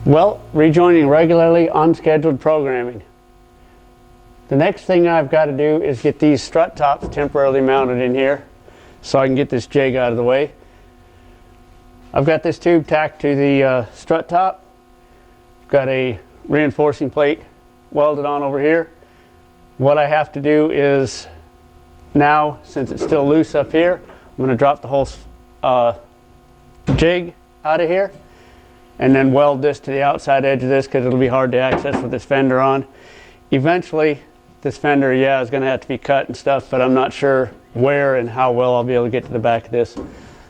Well, rejoining regularly unscheduled programming. The next thing I've got to do is get these strut tops temporarily mounted in here so I can get this jig out of the way. I've got this tube tacked to the strut top. Got a reinforcing plate welded on over here. What I have to do is now, since it's still loose up here, I'm going to drop the whole jig out of here and then weld this to the outside edge of this because it'll be hard to access with this fender on. Eventually this fender, yeah, is going to have to be cut and stuff, but I'm not sure where and how well I'll be able to get to the back of this.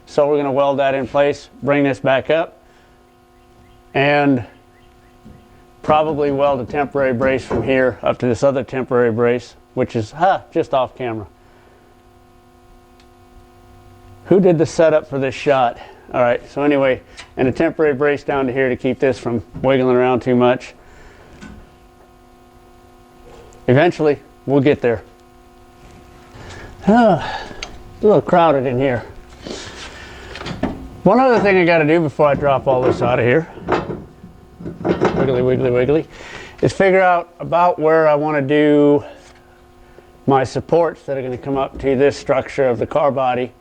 So we're going to weld that in place, bring this back up, and probably weld a temporary brace from here up to this other temporary brace, which is just off camera. Who did the setup for this shot? All right, so anyway, and a temporary brace down to here to keep this from wiggling around too much. Eventually, we'll get there. A little crowded in here. One other thing I got to do before I drop all this out of here, wiggly, wiggly, wiggly, is figure out about where I want to do my supports that are going to come up to this structure of the car body.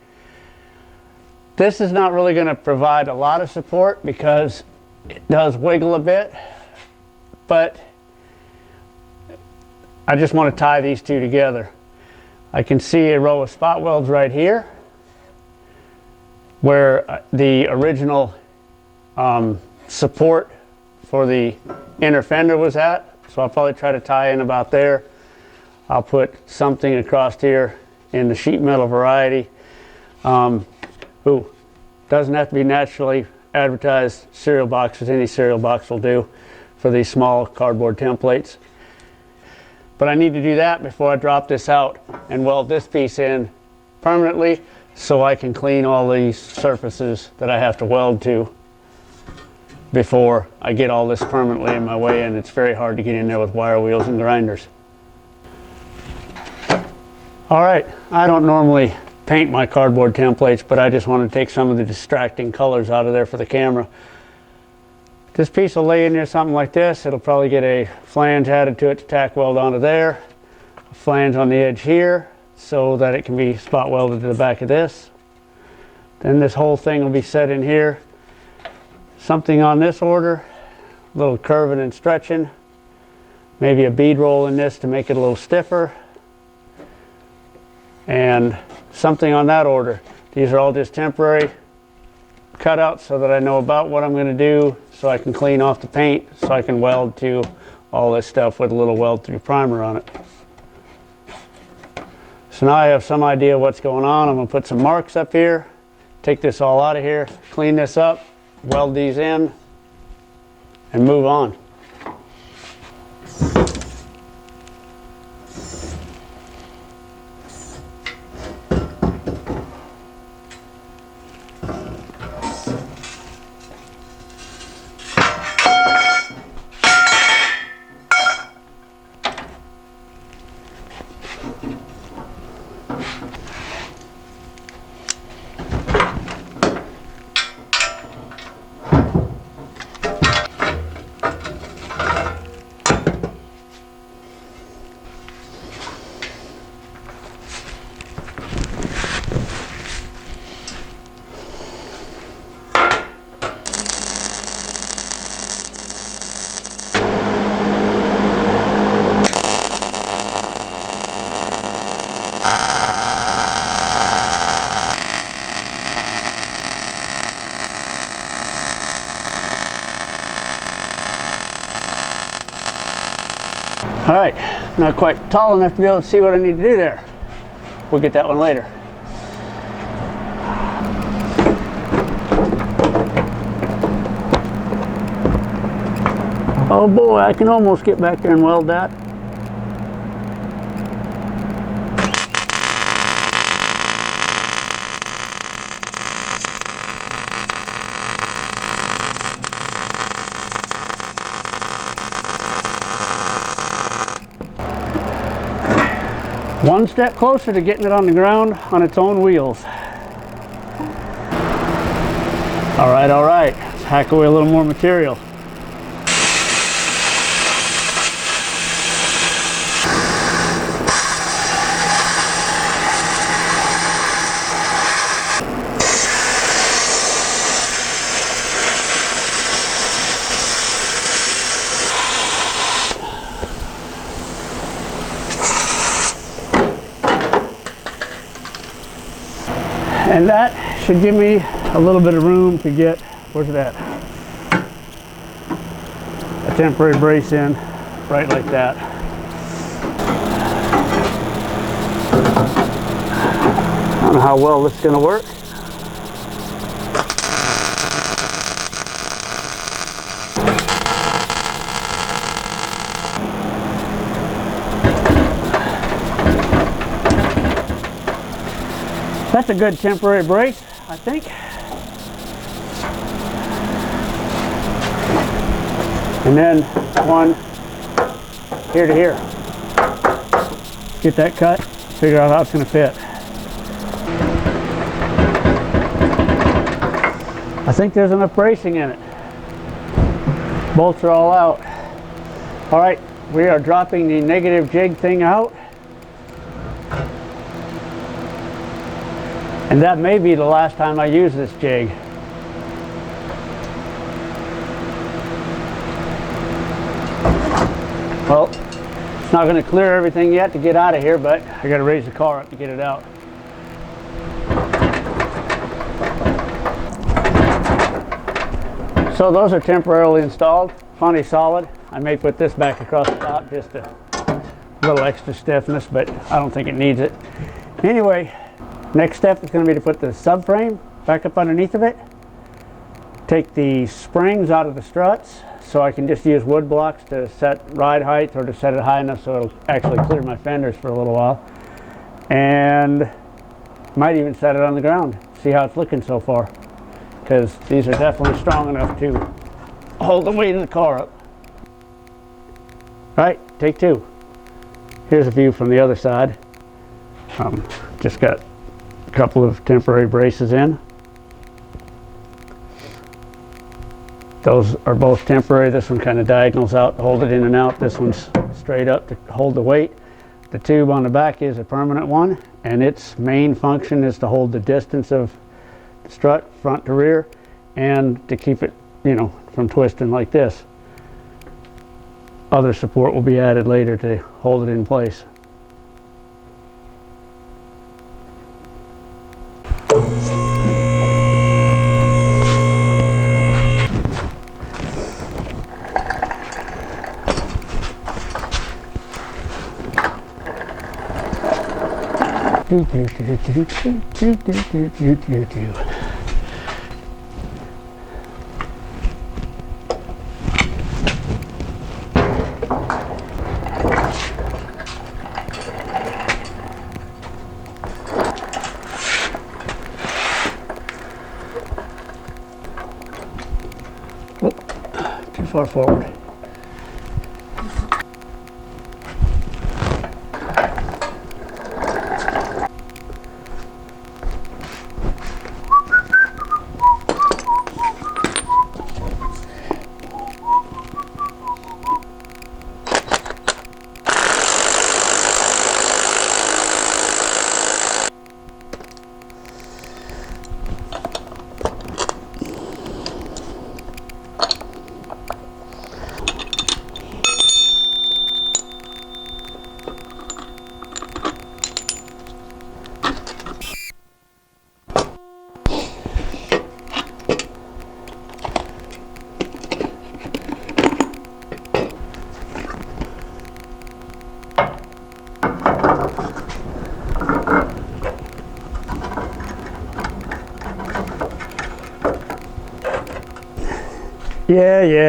This is not really going to provide a lot of support because it does wiggle a bit, but I just want to tie these two together. I can see a row of spot welds right here where the original support for the inner fender was at, so I'll probably try to tie in about there. I'll put something across here in the sheet metal variety. Doesn't have to be naturally advertised cereal boxes. Any cereal box will do for these small cardboard templates. But I need to do that before I drop this out and weld this piece in permanently so I can clean all these surfaces that I have to weld to before I get all this permanently in my way, and it's very hard to get in there with wire wheels and grinders. All right, I don't normally paint my cardboard templates, but I just want to take some of the distracting colors out of there for the camera. This piece will lay in there something like this. It'll probably get a flange added to it to tack weld onto there, a flange on the edge here so that it can be spot welded to the back of this. Then this whole thing will be set in here. Something on this order, a little curving and stretching, maybe a bead roll in this to make it a little stiffer, and something on that order. These are all just temporary cutouts so that I know about what I'm going to do, so I can clean off the paint, so I can weld to all this stuff with a little weld through primer on it. So now I have some idea what's going on. I'm going to put some marks up here, take this all out of here, clean this up, weld these in, and move on. All right, not quite tall enough to be able to see what I need to do there. We'll get that one later. Oh boy, I can almost get back there and weld that. One step closer to getting it on the ground on its own wheels. All right, let's hack away a little more material. And that should give me a little bit of room to get, where's that? A temporary brace in, right like that. I don't know how well this is going to work. That's a good temporary brace, I think. And then one here to here. Get that cut, figure out how it's going to fit. I think there's enough bracing in it. Bolts are all out. All right, we are dropping the negative jig thing out. And that may be the last time I use this jig. Well, it's not going to clear everything yet to get out of here, but I got to raise the car up to get it out. So those are temporarily installed, plenty solid. I may put this back across the top, just a little extra stiffness, but I don't think it needs it. Anyway, next step is going to be to put the subframe back up underneath of it. Take the springs out of the struts so I can just use wood blocks to set ride height or to set it high enough so it'll actually clear my fenders for a little while. And might even set it on the ground, see how it's looking so far. Because these are definitely strong enough to hold the weight of the car up. All right, take two. Here's a view from the other side. Just got a couple of temporary braces in. Those are both temporary. This one kind of diagonals out to hold it in and out. This one's straight up to hold the weight. The tube on the back is a permanent one, and its main function is to hold the distance of the strut front to rear and to keep it, you know, from twisting like this. Other support will be added later to hold it in place. Too far forward.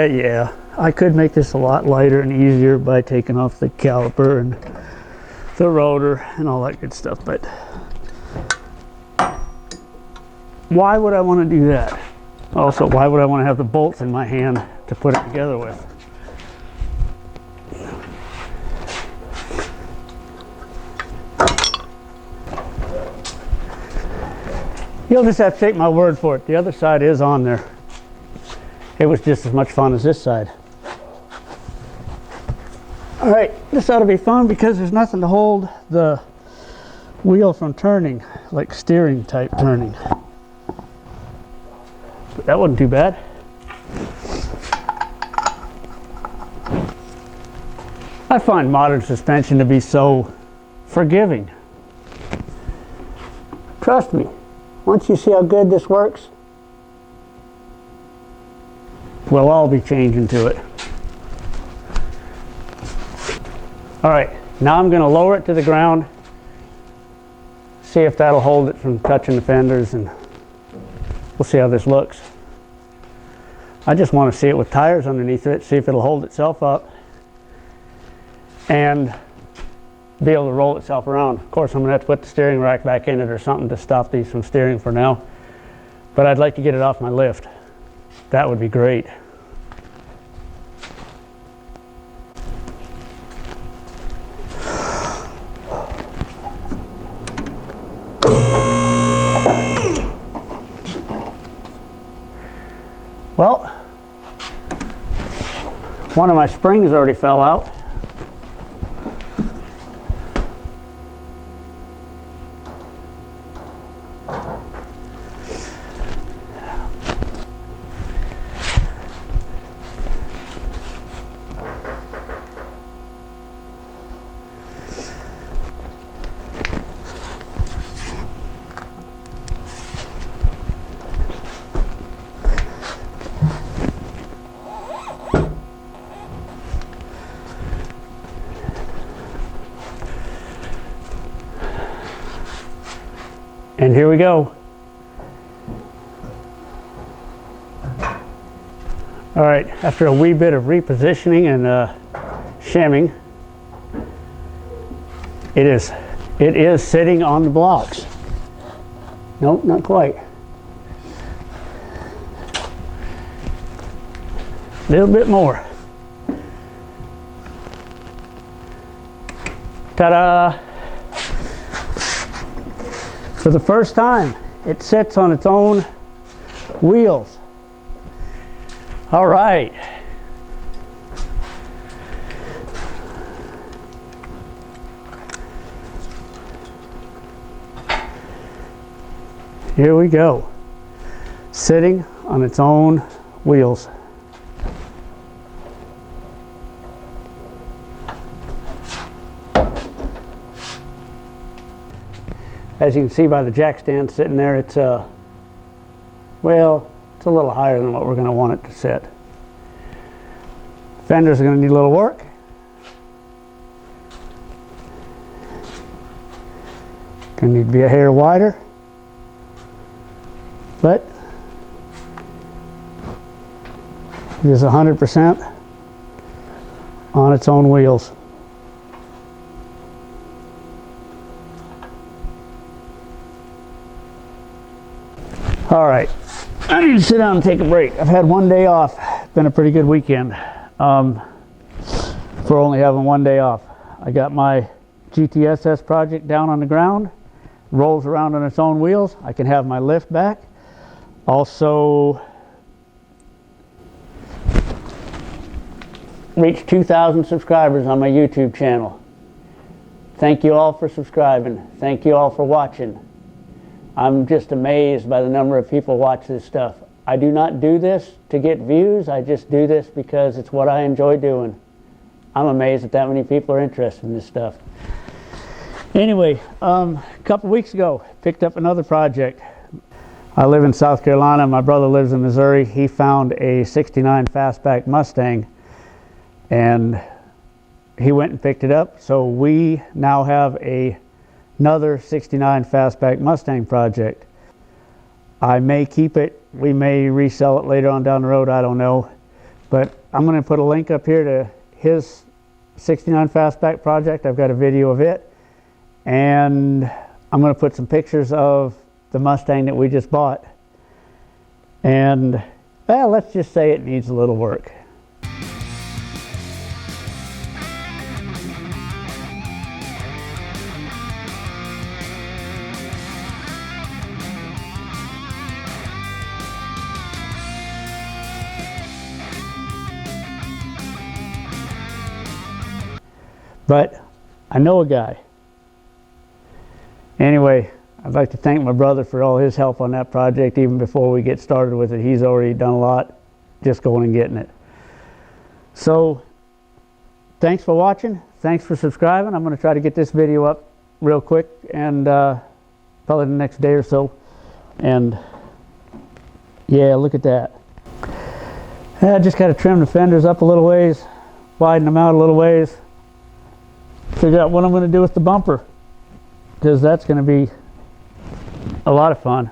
Yeah. I could make this a lot lighter and easier by taking off the caliper and the rotor and all that good stuff, but why would I want to do that? Also, why would I want to have the bolts in my hand to put it together with? You'll just have to take my word for it. The other side is on there. It was just as much fun as this side. All right, this ought to be fun because there's nothing to hold the wheel from turning, like steering type turning. But that wasn't too bad. I find modern suspension to be so forgiving. Trust me, once you see how good this works, we'll all be changing to it. All right, now I'm going to lower it to the ground, see if that'll hold it from touching the fenders, and we'll see how this looks. I just want to see it with tires underneath it, see if it'll hold itself up and be able to roll itself around. Of course, I'm going to have to put the steering rack back in it or something to stop these from steering for now. But I'd like to get it off my lift. That would be great. Well, one of my springs already fell out. And here we go. All right, after a wee bit of repositioning and shimming, it is sitting on the blocks. Nope, not quite. A little bit more. Ta-da! For the first time, it sits on its own wheels. All right. Here we go. Sitting on its own wheels. As you can see by the jack stand sitting there, it's well, it's a little higher than what we're going to want it to sit. Fenders are going to need a little work. Going to need to be a hair wider, but it is 100% on its own wheels. All right, I need to sit down and take a break. I've had one day off. It's been a pretty good weekend for only having one day off. I got my GT-SS project down on the ground, rolls around on its own wheels. I can have my lift back. Also reached 2,000 subscribers on my YouTube channel. Thank you all for subscribing. Thank you all for watching. I'm just amazed by the number of people watch this stuff. I do not do this to get views. I just do this because it's what I enjoy doing. I'm amazed that many people are interested in this stuff. Anyway, a couple weeks ago, picked up another project. I live in South Carolina. My brother lives in Missouri. He found a '69 fastback Mustang, and he went and picked it up. So we now have another '69 fastback Mustang project. I may keep it. We may resell it later on down the road. I don't know. But I'm going to put a link up here to his '69 fastback project. I've got a video of it. And I'm going to put some pictures of the Mustang that we just bought. And, well, let's just say it needs a little work. But I know a guy. Anyway, I'd like to thank my brother for all his help on that project. Even before we get started with it, he's already done a lot just going and getting it. So thanks for watching. Thanks for subscribing. I'm going to try to get this video up real quick, and probably the next day or so. And yeah, look at that. I just got to trim the fenders up a little ways, widen them out a little ways, figure out what I'm going to do with the bumper, because that's going to be a lot of fun.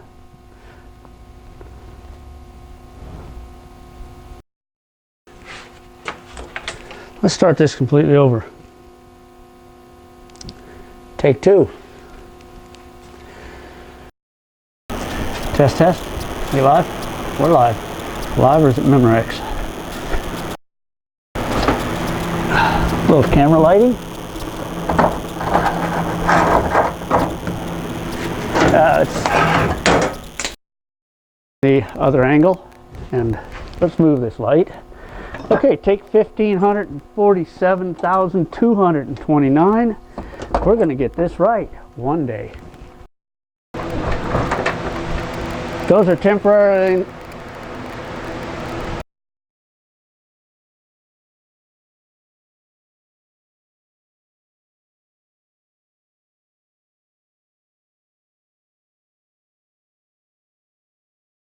Let's start this completely over. Take two. Test, test. We live? We're live. Live, or is it Memorex? A little camera lighting. It's the other angle, and let's move this light. Okay, take 1,547,229. We're going to get this right one day. Those are temporarily